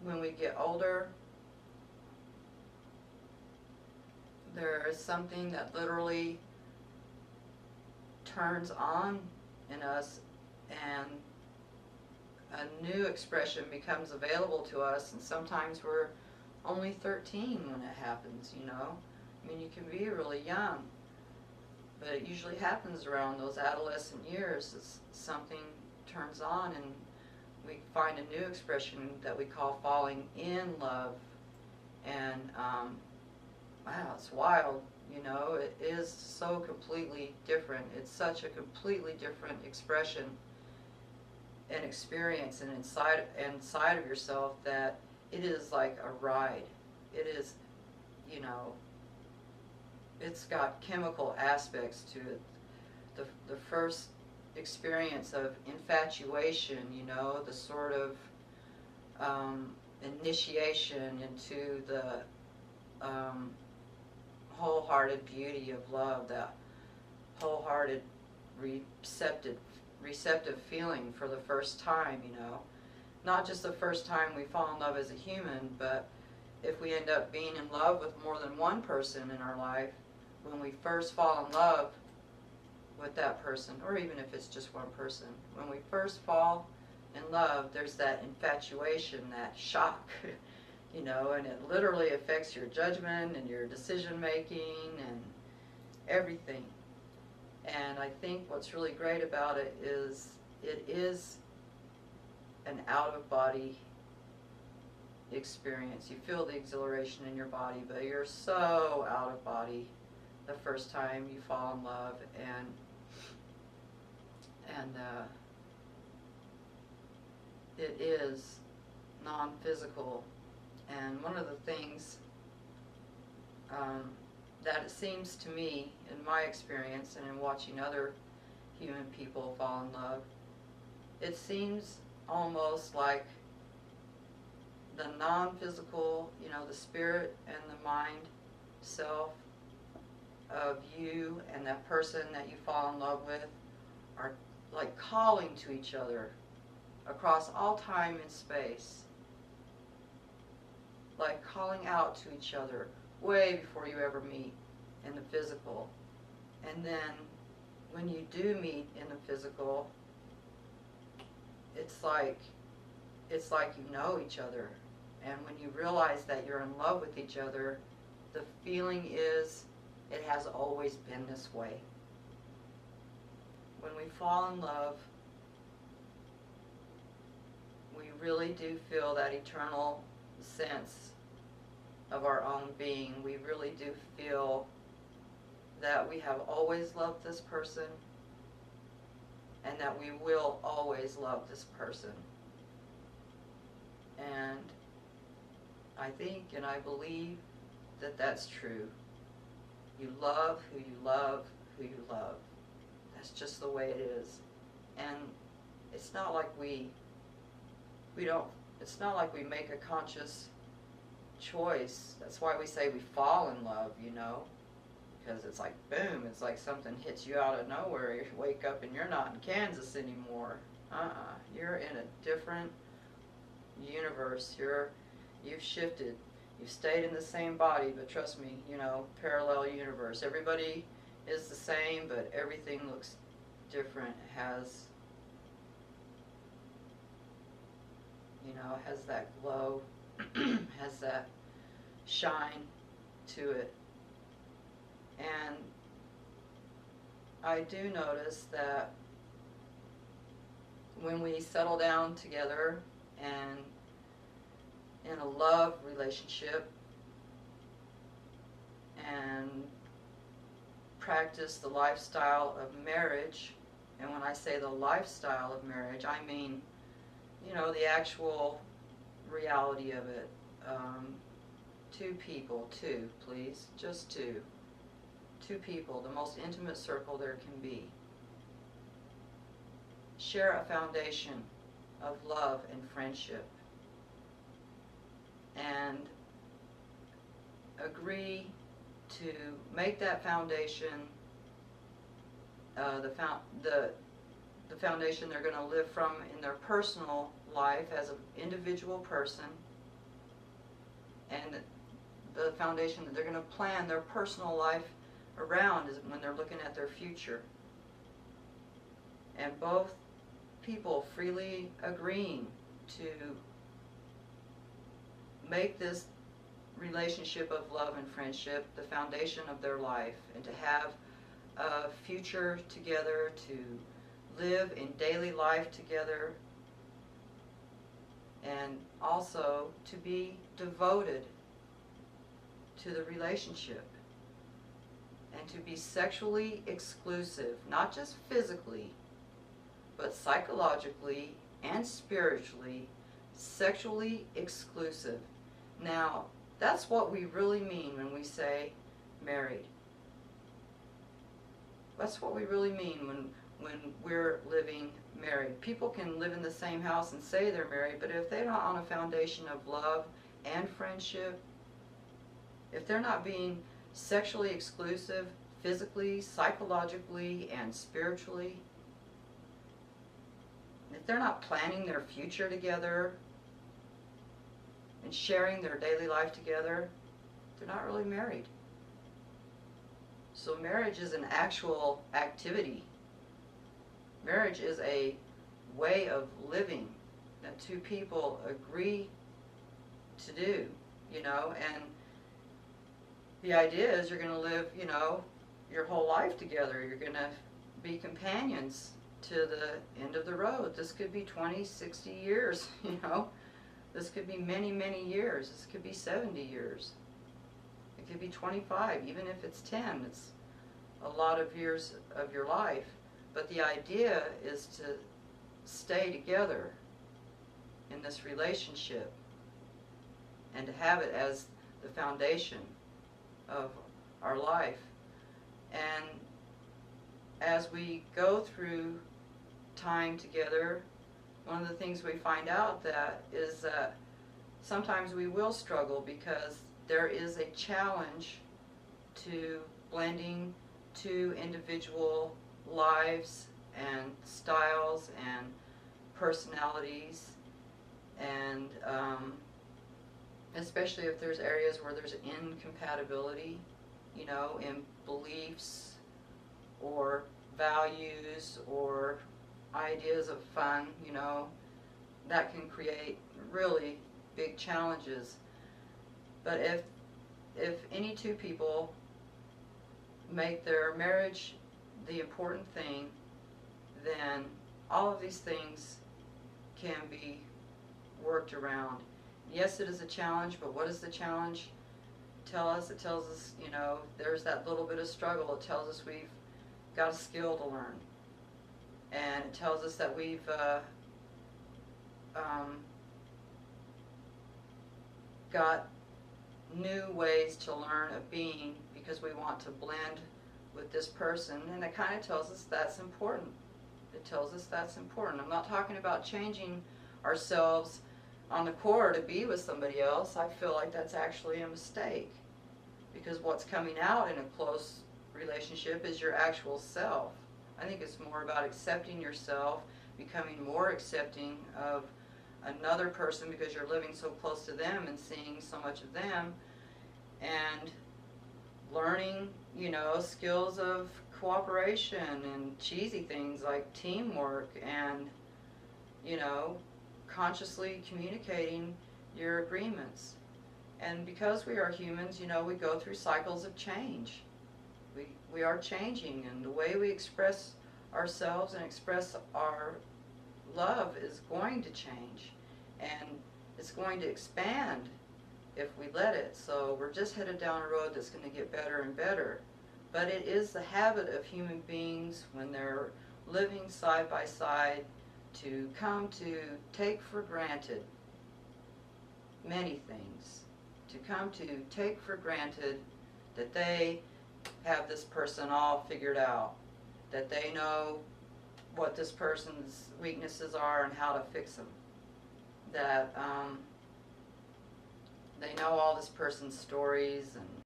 when we get older, there is something that literally turns on in us, and a new expression becomes available to us, and sometimes we're only 13 when it happens, you know. I mean, you can be really young, but it usually happens around those adolescent years. Something turns on and we find a new expression that we call falling in love. And wow, it's wild, you know. It is so completely different. It's such a completely different expression and experience and inside of yourself that it is like a ride. It is, you know, it's got chemical aspects to it. The first experience of infatuation, you know, the sort of initiation into the wholehearted beauty of love, that wholehearted receptive feeling for the first time, you know. Not just the first time we fall in love as a human, but if we end up being in love with more than one person in our life, when we first fall in love with that person, or even if it's just one person, when we first fall in love, there's that infatuation, that shock, you know, and it literally affects your judgment and your decision making and everything. And I think what's really great about it is an out-of-body experience. You feel the exhilaration in your body, but you're so out of body the first time you fall in love, and it is non-physical. And one of the things that it seems to me, in my experience and in watching other human people fall in love, it seems almost like the non-physical, you know, the spirit and the mind self of you and that person that you fall in love with are like calling to each other across all time and space, like calling out to each other way before you ever meet in the physical. And then when you do meet in the physical, it's like you know each other. And when you realize that you're in love with each other, the feeling is it has always been this way. When we fall in love, we really do feel that eternal sense of our own being. We really do feel that we have always loved this person and that we will always love this person. And I think and I believe that that's true. You love who you love who you love. That's just the way it is. And it's not like it's not like we make a conscious choice. That's why we say we fall in love, you know, because it's like boom, it's like something hits you out of nowhere. You wake up and you're not in Kansas anymore. You're in a different universe. You've shifted. You've stayed in the same body, but trust me, you know, parallel universe. Everybody is the same, but everything looks different. Has, you know, has that glow, has that shine to it. And I do notice that when we settle down together and in a love relationship and practice the lifestyle of marriage, and when I say the lifestyle of marriage, I mean, you know, the actual reality of it. Two people, please, just two. Two people, the most intimate circle there can be. Share a foundation of love and friendship. And agree to make that foundation the foundation they're going to live from in their personal life as an individual person, and the foundation that they're going to plan their personal life around is when they're looking at their future. And both people freely agreeing to make this relationship of love and friendship the foundation of their life, and to have a future together, to live in daily life together, and also to be devoted to the relationship, and to be sexually exclusive, not just physically, but psychologically and spiritually sexually exclusive. Now, that's what we really mean when we say married. That's what we really mean when we're living married. People can live in the same house and say they're married, but if they're not on a foundation of love and friendship, if they're not being sexually exclusive physically, psychologically, and spiritually, if they're not planning their future together and sharing their daily life together, they're not really married. So marriage is an actual activity. Marriage is a way of living that two people agree to do, you know, and the idea is you're going to live, you know, your whole life together. You're going to be companions to the end of the road. This could be 20, 60 years, you know. This could be many, many years. This could be 70 years. It could be 25, even if it's 10. It's a lot of years of your life. But the idea is to stay together in this relationship and to have it as the foundation of our life. And as we go through time together, one of the things we find out that is that sometimes we will struggle because there is a challenge to blending two individual lives and styles and personalities, and especially if there's areas where there's incompatibility, you know, in beliefs or values or ideas of fun, you know, that can create really big challenges. But if any two people make their marriage the important thing, then all of these things can be worked around. Yes, it is a challenge, but what does the challenge tell us? It tells us, you know, there's that little bit of struggle. It tells us we've got a skill to learn. And it tells us that we've got new ways to learn of being because we want to blend with this person, and it kind of tells us that's important. It tells us that's important. I'm not talking about changing ourselves on the core to be with somebody else. I feel like that's actually a mistake, because what's coming out in a close relationship is your actual self. I think it's more about accepting yourself, becoming more accepting of another person because you're living so close to them and seeing so much of them, and learning, you know, skills of cooperation and cheesy things like teamwork, and, you know, consciously communicating your agreements. And because we are humans, you know, we go through cycles of change. We are changing, and the way we express ourselves and express our love is going to change, and it's going to expand if we let it. So we're just headed down a road that's going to get better and better. But it is the habit of human beings when they're living side by side to come to take for granted many things, to come to take for granted that they have this person all figured out, that they know what this person's weaknesses are and how to fix them, that they know all this person's stories and